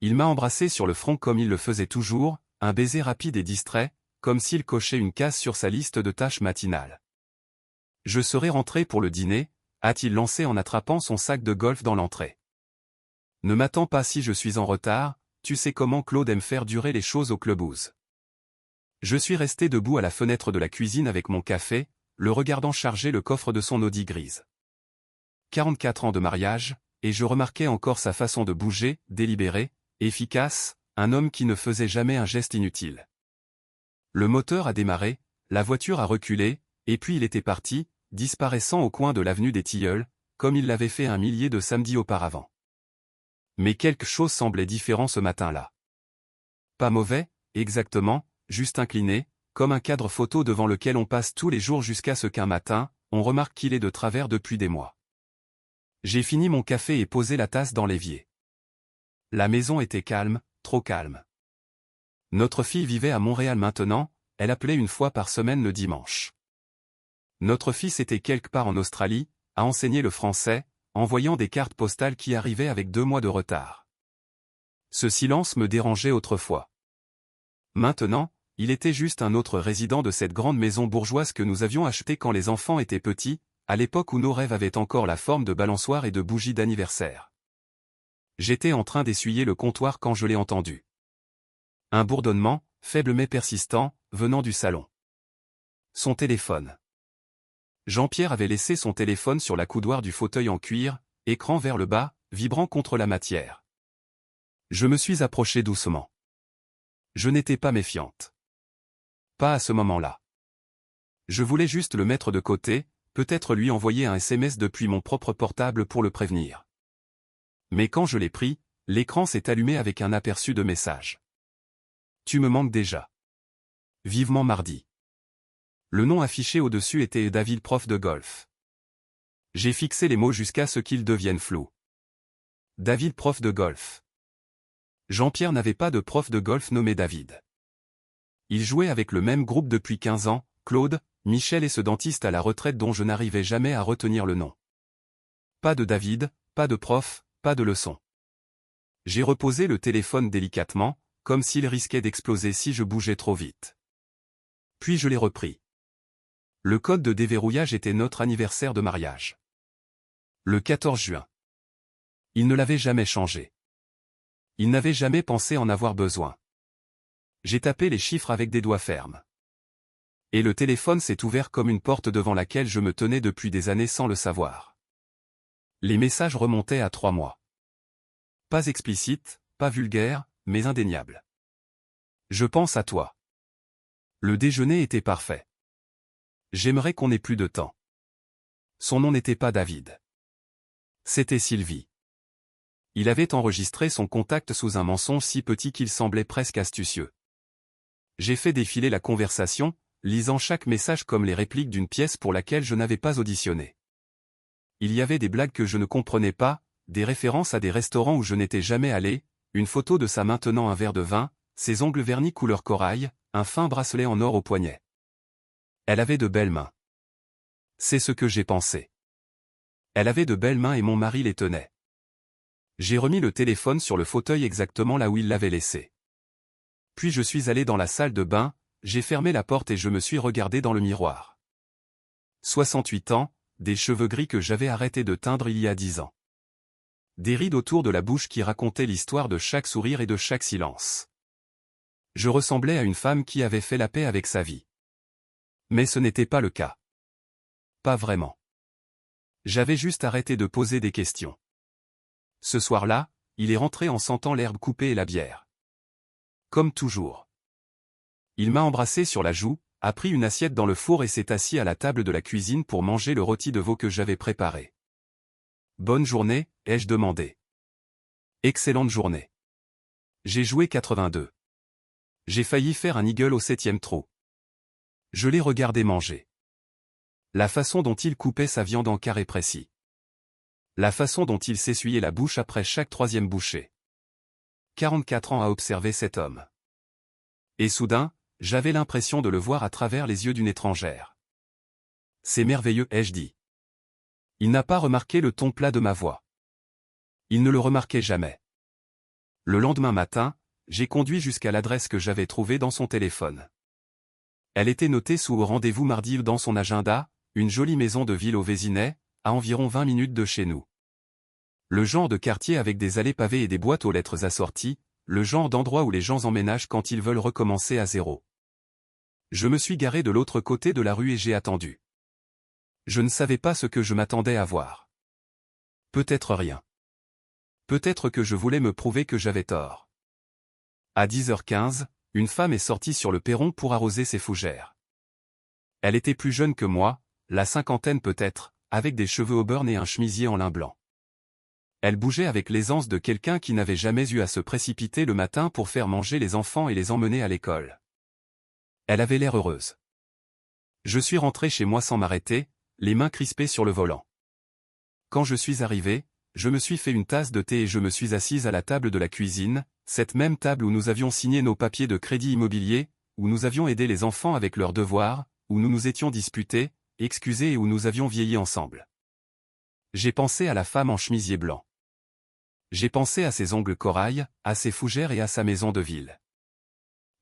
Il m'a embrassé sur le front comme il le faisait toujours, un baiser rapide et distrait, comme s'il cochait une case sur sa liste de tâches matinales. Je serai rentré pour le dîner, a-t-il lancé en attrapant son sac de golf dans l'entrée. Ne m'attends pas si je suis en retard, tu sais comment Claude aime faire durer les choses au clubhouse. Je suis resté debout à la fenêtre de la cuisine avec mon café, le regardant charger le coffre de son Audi grise. 44 ans de mariage, et je remarquais encore sa façon de bouger, délibérée, efficace, un homme qui ne faisait jamais un geste inutile. Le moteur a démarré, la voiture a reculé, et puis il était parti, disparaissant au coin de l'avenue des Tilleuls, comme il l'avait fait un millier de samedis auparavant. Mais quelque chose semblait différent ce matin-là. Pas mauvais, exactement, juste incliné, comme un cadre photo devant lequel on passe tous les jours jusqu'à ce qu'un matin, on remarque qu'il est de travers depuis des mois. J'ai fini mon café et posé la tasse dans l'évier. La maison était calme, trop calme. Notre fille vivait à Montréal maintenant, elle appelait une fois par semaine le dimanche. Notre fils était quelque part en Australie, à enseigner le français, envoyant des cartes postales qui arrivaient avec 2 mois de retard. Ce silence me dérangeait autrefois. Maintenant, il était juste un autre résident de cette grande maison bourgeoise que nous avions achetée quand les enfants étaient petits, à l'époque où nos rêves avaient encore la forme de balançoires et de bougies d'anniversaire. J'étais en train d'essuyer le comptoir quand je l'ai entendu. Un bourdonnement, faible mais persistant, venant du salon. Son téléphone. Jean-Pierre avait laissé son téléphone sur la coudoir du fauteuil en cuir, écran vers le bas, vibrant contre la matière. Je me suis approché doucement. Je n'étais pas méfiante. Pas à ce moment-là. Je voulais juste le mettre de côté, peut-être lui envoyer un SMS depuis mon propre portable pour le prévenir. Mais quand je l'ai pris, l'écran s'est allumé avec un aperçu de message. Tu me manques déjà. Vivement mardi. Le nom affiché au-dessus était David prof de golf. J'ai fixé les mots jusqu'à ce qu'ils deviennent flous. David prof de golf. Jean-Pierre n'avait pas de prof de golf nommé David. Il jouait avec le même groupe depuis 15 ans, Claude, Michel et ce dentiste à la retraite dont je n'arrivais jamais à retenir le nom. Pas de David, pas de prof, pas de leçon. J'ai reposé le téléphone délicatement, comme s'il risquait d'exploser si je bougeais trop vite. Puis je l'ai repris. Le code de déverrouillage était notre anniversaire de mariage. Le 14 juin. Il ne l'avait jamais changé. Il n'avait jamais pensé en avoir besoin. J'ai tapé les chiffres avec des doigts fermes. Et le téléphone s'est ouvert comme une porte devant laquelle je me tenais depuis des années sans le savoir. Les messages remontaient à 3 mois. Pas explicites, pas vulgaires, mais indéniables. Je pense à toi. Le déjeuner était parfait. J'aimerais qu'on ait plus de temps. Son nom n'était pas David. C'était Sylvie. Il avait enregistré son contact sous un mensonge si petit qu'il semblait presque astucieux. J'ai fait défiler la conversation, lisant chaque message comme les répliques d'une pièce pour laquelle je n'avais pas auditionné. Il y avait des blagues que je ne comprenais pas, des références à des restaurants où je n'étais jamais allé, une photo de ça maintenant un verre de vin, ses ongles vernis couleur corail, un fin bracelet en or au poignet. Elle avait de belles mains. C'est ce que j'ai pensé. Elle avait de belles mains et mon mari les tenait. J'ai remis le téléphone sur le fauteuil exactement là où il l'avait laissé. Puis je suis allé dans la salle de bain, j'ai fermé la porte et je me suis regardé dans le miroir. 68 ans, des cheveux gris que j'avais arrêté de teindre il y a 10 ans. Des rides autour de la bouche qui racontaient l'histoire de chaque sourire et de chaque silence. Je ressemblais à une femme qui avait fait la paix avec sa vie. Mais ce n'était pas le cas. Pas vraiment. J'avais juste arrêté de poser des questions. Ce soir-là, il est rentré en sentant l'herbe coupée et la bière. Comme toujours. Il m'a embrassé sur la joue, a pris une assiette dans le four et s'est assis à la table de la cuisine pour manger le rôti de veau que j'avais préparé. Bonne journée, ai-je demandé. Excellente journée. J'ai joué 82. J'ai failli faire un eagle au 7e trou. Je l'ai regardé manger. La façon dont il coupait sa viande en carrés précis. La façon dont il s'essuyait la bouche après chaque 3e bouchée. 44 ans à observer cet homme. Et soudain, j'avais l'impression de le voir à travers les yeux d'une étrangère. C'est merveilleux, ai-je dit. Il n'a pas remarqué le ton plat de ma voix. Il ne le remarquait jamais. Le lendemain matin, j'ai conduit jusqu'à l'adresse que j'avais trouvée dans son téléphone. Elle était notée sous au rendez-vous mardi dans son agenda, une jolie maison de ville au Vésinet, à environ 20 minutes de chez nous. Le genre de quartier avec des allées pavées et des boîtes aux lettres assorties, le genre d'endroit où les gens emménagent quand ils veulent recommencer à zéro. Je me suis garé de l'autre côté de la rue et j'ai attendu. Je ne savais pas ce que je m'attendais à voir. Peut-être rien. Peut-être que je voulais me prouver que j'avais tort. À 10h15, une femme est sortie sur le perron pour arroser ses fougères. Elle était plus jeune que moi, la cinquantaine peut-être, avec des cheveux au burn et un chemisier en lin blanc. Elle bougeait avec l'aisance de quelqu'un qui n'avait jamais eu à se précipiter le matin pour faire manger les enfants et les emmener à l'école. Elle avait l'air heureuse. Je suis rentré chez moi sans m'arrêter, les mains crispées sur le volant. Quand je suis arrivé, je me suis fait une tasse de thé et je me suis assise à la table de la cuisine, cette même table où nous avions signé nos papiers de crédit immobilier, où nous avions aidé les enfants avec leurs devoirs, où nous nous étions disputés, excusés et où nous avions vieilli ensemble. J'ai pensé à la femme en chemisier blanc. J'ai pensé à ses ongles corail, à ses fougères et à sa maison de ville.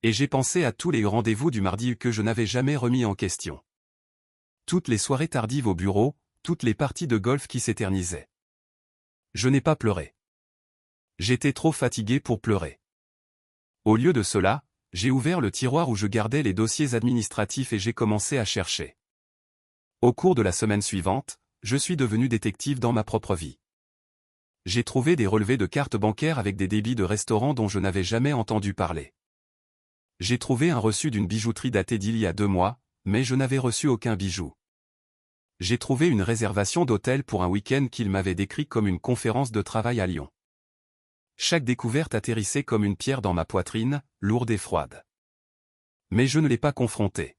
Et j'ai pensé à tous les rendez-vous du mardi que je n'avais jamais remis en question. Toutes les soirées tardives au bureau, toutes les parties de golf qui s'éternisaient. Je n'ai pas pleuré. J'étais trop fatigué pour pleurer. Au lieu de cela, j'ai ouvert le tiroir où je gardais les dossiers administratifs et j'ai commencé à chercher. Au cours de la semaine suivante, je suis devenu détective dans ma propre vie. J'ai trouvé des relevés de cartes bancaires avec des débits de restaurants dont je n'avais jamais entendu parler. J'ai trouvé un reçu d'une bijouterie datée d'il y a 2 mois, mais je n'avais reçu aucun bijou. J'ai trouvé une réservation d'hôtel pour un week-end qu'il m'avait décrit comme une conférence de travail à Lyon. Chaque découverte atterrissait comme une pierre dans ma poitrine, lourde et froide. Mais je ne l'ai pas confrontée.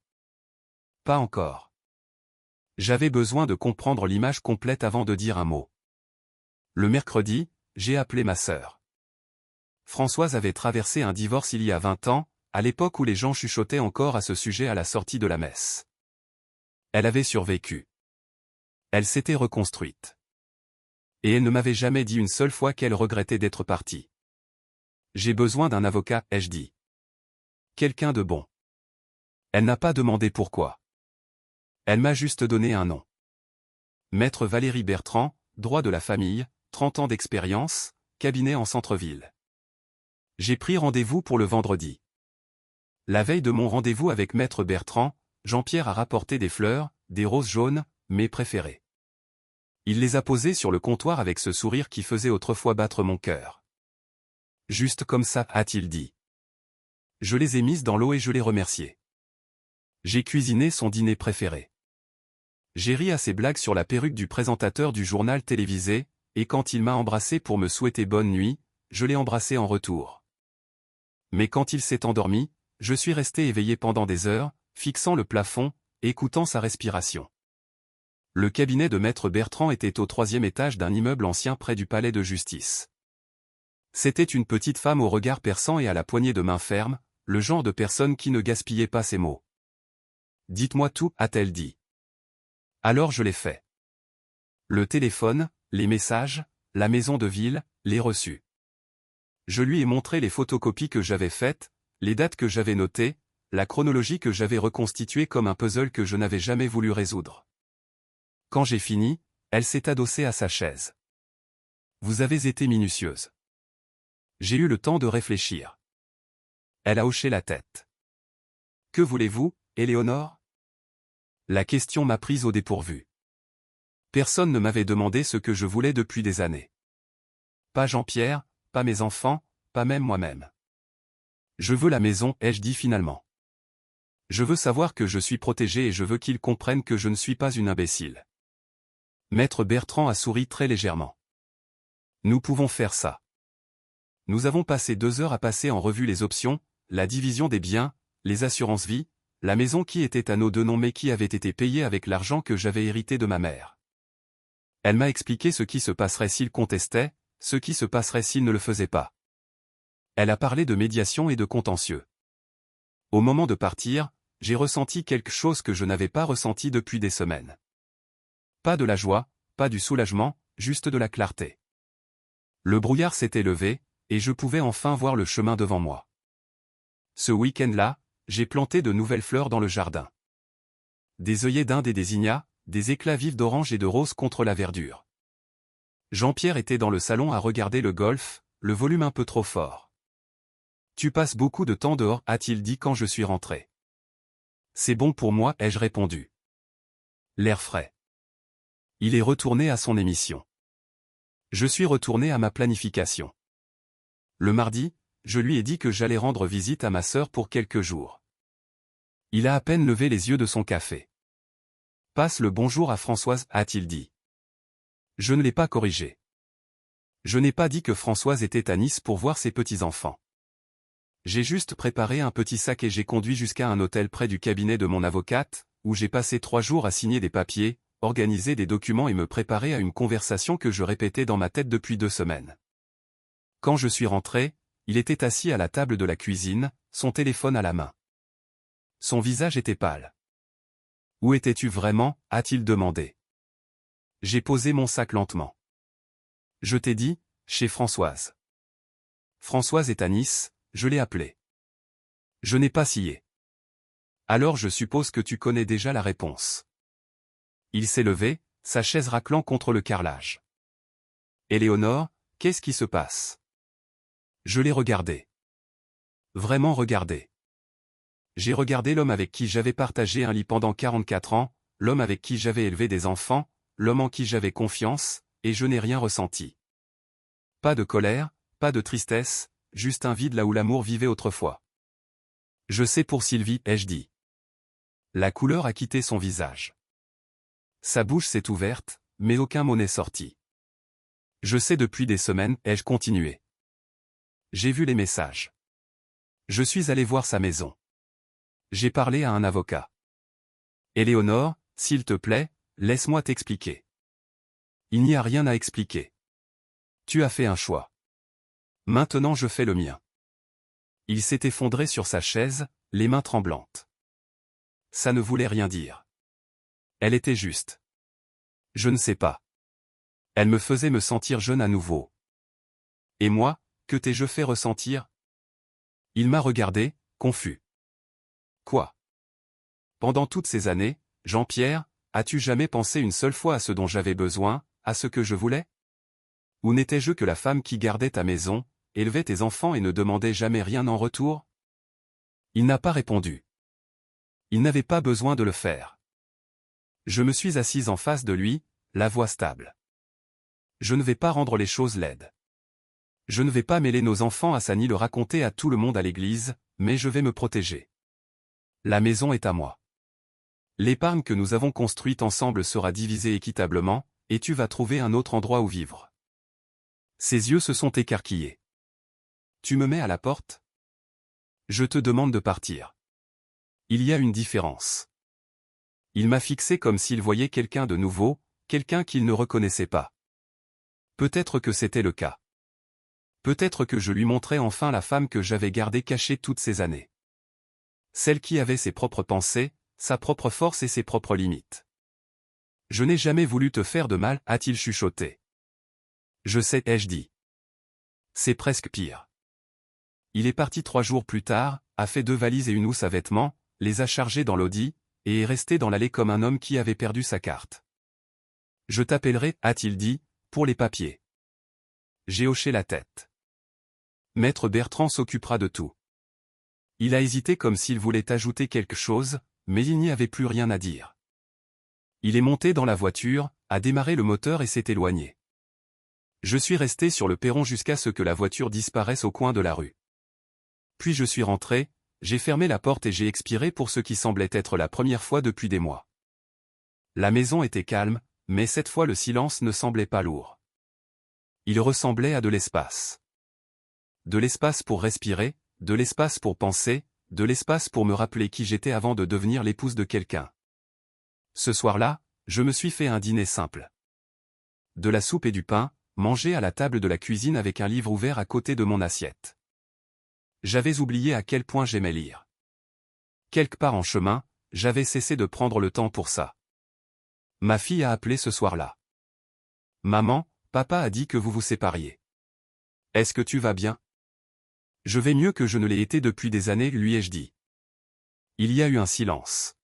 Pas encore. J'avais besoin de comprendre l'image complète avant de dire un mot. Le mercredi, j'ai appelé ma sœur. Françoise avait traversé un divorce il y a 20 ans, à l'époque où les gens chuchotaient encore à ce sujet à la sortie de la messe. Elle avait survécu. Elle s'était reconstruite. Et elle ne m'avait jamais dit une seule fois qu'elle regrettait d'être partie. J'ai besoin d'un avocat, ai-je dit. Quelqu'un de bon. Elle n'a pas demandé pourquoi. Elle m'a juste donné un nom. Maître Valérie Bertrand, droit de la famille, 30 ans d'expérience, cabinet en centre-ville. J'ai pris rendez-vous pour le vendredi. La veille de mon rendez-vous avec Maître Bertrand, Jean-Pierre a rapporté des fleurs, des roses jaunes, mes préférées. Il les a posées sur le comptoir avec ce sourire qui faisait autrefois battre mon cœur. Juste comme ça, a-t-il dit. Je les ai mises dans l'eau et je les remerciais. J'ai cuisiné son dîner préféré. J'ai ri à ses blagues sur la perruque du présentateur du journal télévisé, et quand il m'a embrassé pour me souhaiter bonne nuit, je l'ai embrassé en retour. Mais quand il s'est endormi, je suis resté éveillé pendant des heures, fixant le plafond, écoutant sa respiration. Le cabinet de Maître Bertrand était au 3e étage d'un immeuble ancien près du palais de justice. C'était une petite femme au regard perçant et à la poignée de main ferme, le genre de personne qui ne gaspillait pas ses mots. « Dites-moi tout », a-t-elle dit. Alors je l'ai fait. Le téléphone, les messages, la maison de ville, les reçus. Je lui ai montré les photocopies que j'avais faites, les dates que j'avais notées, la chronologie que j'avais reconstituée comme un puzzle que je n'avais jamais voulu résoudre. Quand j'ai fini, elle s'est adossée à sa chaise. Vous avez été minutieuse. J'ai eu le temps de réfléchir. Elle a hoché la tête. Que voulez-vous, Éléonore ? La question m'a prise au dépourvu. Personne ne m'avait demandé ce que je voulais depuis des années. Pas Jean-Pierre, pas mes enfants, pas même moi-même. Je veux la maison, ai-je dit finalement. Je veux savoir que je suis protégé et je veux qu'ils comprennent que je ne suis pas une imbécile. Maître Bertrand a souri très légèrement. Nous pouvons faire ça. Nous avons passé 2 heures à passer en revue les options, la division des biens, les assurances vie, la maison qui était à nos 2 noms mais qui avait été payée avec l'argent que j'avais hérité de ma mère. Elle m'a expliqué ce qui se passerait s'il contestait, ce qui se passerait s'il ne le faisait pas. Elle a parlé de médiation et de contentieux. Au moment de partir, j'ai ressenti quelque chose que je n'avais pas ressenti depuis des semaines. Pas de la joie, pas du soulagement, juste de la clarté. Le brouillard s'était levé, et je pouvais enfin voir le chemin devant moi. Ce week-end-là, j'ai planté de nouvelles fleurs dans le jardin. Des œillets d'Inde et des ignas, des éclats vifs d'orange et de rose contre la verdure. Jean-Pierre était dans le salon à regarder le golf, le volume un peu trop fort. « Tu passes beaucoup de temps dehors » a-t-il dit quand je suis rentré. « C'est bon pour moi » ai-je répondu. L'air frais. Il est retourné à son émission. Je suis retourné à ma planification. Le mardi, je lui ai dit que j'allais rendre visite à ma sœur pour quelques jours. Il a à peine levé les yeux de son café. « Passe le bonjour à Françoise » a-t-il dit. Je ne l'ai pas corrigé. Je n'ai pas dit que Françoise était à Nice pour voir ses petits-enfants. J'ai juste préparé un petit sac et j'ai conduit jusqu'à un hôtel près du cabinet de mon avocate, où j'ai passé 3 jours à signer des papiers, organiser des documents et me préparer à une conversation que je répétais dans ma tête depuis 2 semaines. Quand je suis rentré, il était assis à la table de la cuisine, son téléphone à la main. Son visage était pâle. « Où étais-tu vraiment » a-t-il demandé. J'ai posé mon sac lentement. « Je t'ai dit, chez Françoise. » Françoise est à Nice, je l'ai appelée. Je n'ai pas scié. Alors je suppose que tu connais déjà la réponse. Il s'est levé, sa chaise raclant contre le carrelage. Éléonore, qu'est-ce qui se passe? Je l'ai regardé. Vraiment regardé. J'ai regardé l'homme avec qui j'avais partagé un lit pendant 44 ans, l'homme avec qui j'avais élevé des enfants, l'homme en qui j'avais confiance, et je n'ai rien ressenti. Pas de colère, pas de tristesse, juste un vide là où l'amour vivait autrefois. Je sais pour Sylvie, ai-je dit. La couleur a quitté son visage. Sa bouche s'est ouverte, mais aucun mot n'est sorti. Je sais depuis des semaines, ai-je continué. J'ai vu les messages. Je suis allé voir sa maison. J'ai parlé à un avocat. Éléonore, s'il te plaît, laisse-moi t'expliquer. Il n'y a rien à expliquer. Tu as fait un choix. Maintenant je fais le mien. Il s'est effondré sur sa chaise, les mains tremblantes. Ça ne voulait rien dire. Elle était juste. Je ne sais pas. Elle me faisait me sentir jeune à nouveau. Et moi, que t'ai-je fait ressentir? Il m'a regardé, confus. Quoi? Pendant toutes ces années, Jean-Pierre, as-tu jamais pensé une seule fois à ce dont j'avais besoin, à ce que je voulais? Ou n'étais-je que la femme qui gardait ta maison, élevait tes enfants et ne demandait jamais rien en retour? Il n'a pas répondu. Il n'avait pas besoin de le faire. Je me suis assise en face de lui, la voix stable. Je ne vais pas rendre les choses laides. Je ne vais pas mêler nos enfants à ça ni le raconter à tout le monde à l'église, mais je vais me protéger. La maison est à moi. L'épargne que nous avons construite ensemble sera divisée équitablement, et tu vas trouver un autre endroit où vivre. Ses yeux se sont écarquillés. Tu me mets à la porte? Je te demande de partir. Il y a une différence. Il m'a fixé comme s'il voyait quelqu'un de nouveau, quelqu'un qu'il ne reconnaissait pas. Peut-être que c'était le cas. Peut-être que je lui montrais enfin la femme que j'avais gardée cachée toutes ces années. Celle qui avait ses propres pensées, sa propre force et ses propres limites. Je n'ai jamais voulu te faire de mal, a-t-il chuchoté. Je sais, ai-je dit. C'est presque pire. Il est parti 3 jours plus tard, a fait 2 valises et une housse à vêtements, les a chargées dans l'Audi, et est resté dans l'allée comme un homme qui avait perdu sa carte. Je t'appellerai, a-t-il dit, pour les papiers. J'ai hoché la tête. Maître Bertrand s'occupera de tout. Il a hésité comme s'il voulait ajouter quelque chose, mais il n'y avait plus rien à dire. Il est monté dans la voiture, a démarré le moteur et s'est éloigné. Je suis resté sur le perron jusqu'à ce que la voiture disparaisse au coin de la rue. Puis je suis rentré, j'ai fermé la porte et j'ai expiré pour ce qui semblait être la première fois depuis des mois. La maison était calme, mais cette fois le silence ne semblait pas lourd. Il ressemblait à de l'espace. De l'espace pour respirer, de l'espace pour penser, de l'espace pour me rappeler qui j'étais avant de devenir l'épouse de quelqu'un. Ce soir-là, je me suis fait un dîner simple. De la soupe et du pain, mangé à la table de la cuisine avec un livre ouvert à côté de mon assiette. J'avais oublié à quel point j'aimais lire. Quelque part en chemin, j'avais cessé de prendre le temps pour ça. Ma fille a appelé ce soir-là. Maman, papa a dit que vous vous sépariez. Est-ce que tu vas bien? Je vais mieux que je ne l'ai été depuis des années, lui ai-je dit. Il y a eu un silence.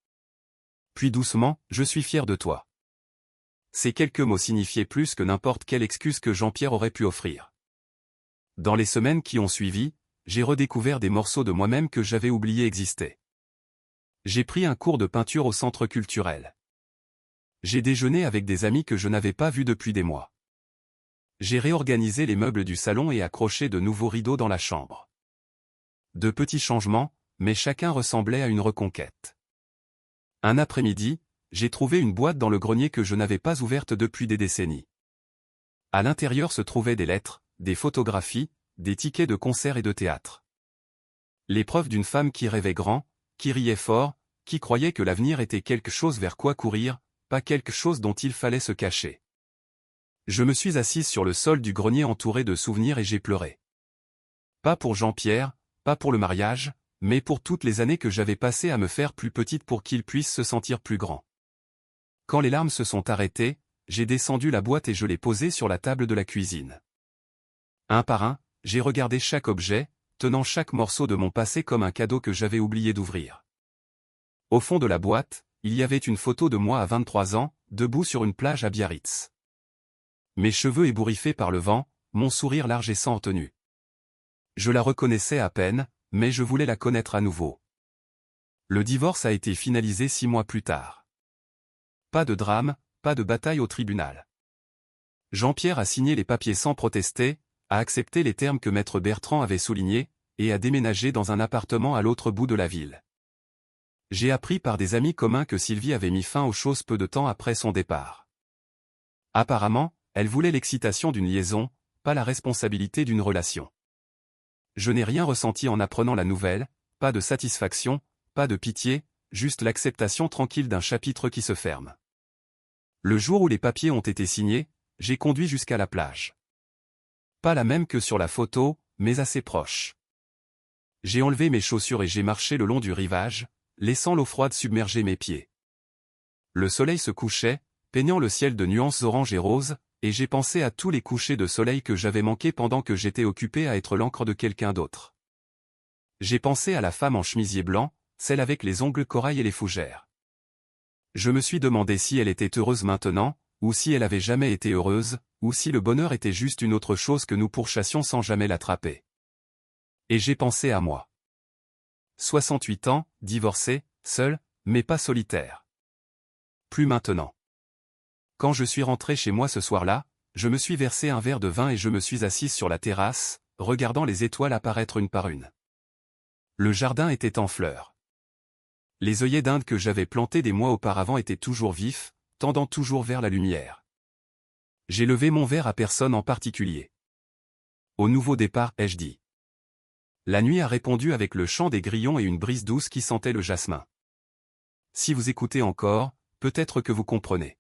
Puis doucement, je suis fier de toi. Ces quelques mots signifiaient plus que n'importe quelle excuse que Jean-Pierre aurait pu offrir. Dans les semaines qui ont suivi, j'ai redécouvert des morceaux de moi-même que j'avais oublié existaient. J'ai pris un cours de peinture au centre culturel. J'ai déjeuné avec des amis que je n'avais pas vus depuis des mois. J'ai réorganisé les meubles du salon et accroché de nouveaux rideaux dans la chambre. De petits changements, mais chacun ressemblait à une reconquête. Un après-midi, j'ai trouvé une boîte dans le grenier que je n'avais pas ouverte depuis des décennies. À l'intérieur se trouvaient des lettres, des photographies, des tickets de concert et de théâtre. Les preuves d'une femme qui rêvait grand, qui riait fort, qui croyait que l'avenir était quelque chose vers quoi courir, pas quelque chose dont il fallait se cacher. Je me suis assise sur le sol du grenier entouré de souvenirs et j'ai pleuré. Pas pour Jean-Pierre, pas pour le mariage, mais pour toutes les années que j'avais passées à me faire plus petite pour qu'il puisse se sentir plus grand. Quand les larmes se sont arrêtées, j'ai descendu la boîte et je l'ai posée sur la table de la cuisine. Un par un, j'ai regardé chaque objet, tenant chaque morceau de mon passé comme un cadeau que j'avais oublié d'ouvrir. Au fond de la boîte, il y avait une photo de moi à 23 ans, debout sur une plage à Biarritz. Mes cheveux ébouriffés par le vent, mon sourire large et sans tenue. Je la reconnaissais à peine, mais je voulais la connaître à nouveau. Le divorce a été finalisé 6 mois plus tard. Pas de drame, pas de bataille au tribunal. Jean-Pierre a signé les papiers sans protester, a accepté les termes que maître Bertrand avait soulignés, et a déménagé dans un appartement à l'autre bout de la ville. J'ai appris par des amis communs que Sylvie avait mis fin aux choses peu de temps après son départ. Apparemment, elle voulait l'excitation d'une liaison, pas la responsabilité d'une relation. Je n'ai rien ressenti en apprenant la nouvelle, pas de satisfaction, pas de pitié, juste l'acceptation tranquille d'un chapitre qui se ferme. Le jour où les papiers ont été signés, j'ai conduit jusqu'à la plage. Pas la même que sur la photo, mais assez proche. J'ai enlevé mes chaussures et j'ai marché le long du rivage, laissant l'eau froide submerger mes pieds. Le soleil se couchait, peignant le ciel de nuances orange et rose, et j'ai pensé à tous les couchers de soleil que j'avais manqués pendant que j'étais occupé à être l'encre de quelqu'un d'autre. J'ai pensé à la femme en chemisier blanc, celle avec les ongles corail et les fougères. Je me suis demandé si elle était heureuse maintenant, ou si elle avait jamais été heureuse, ou si le bonheur était juste une autre chose que nous pourchassions sans jamais l'attraper. Et j'ai pensé à moi. 68 ans, divorcé, seul, mais pas solitaire. Plus maintenant. Quand je suis rentré chez moi ce soir-là, je me suis versé un verre de vin et je me suis assise sur la terrasse, regardant les étoiles apparaître une par une. Le jardin était en fleurs. Les œillets d'Inde que j'avais plantés des mois auparavant étaient toujours vifs, tendant toujours vers la lumière. J'ai levé mon verre à personne en particulier. Au nouveau départ, ai-je dit. La nuit a répondu avec le chant des grillons et une brise douce qui sentait le jasmin. Si vous écoutez encore, peut-être que vous comprenez.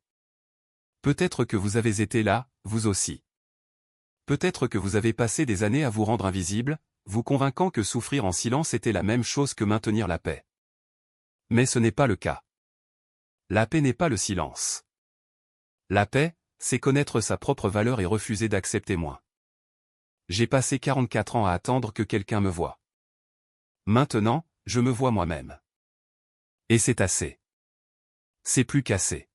Peut-être que vous avez été là, vous aussi. Peut-être que vous avez passé des années à vous rendre invisible, vous convainquant que souffrir en silence était la même chose que maintenir la paix. Mais ce n'est pas le cas. La paix n'est pas le silence. La paix, c'est connaître sa propre valeur et refuser d'accepter moins. J'ai passé 44 ans à attendre que quelqu'un me voie. Maintenant, je me vois moi-même. Et c'est assez. C'est plus qu'assez.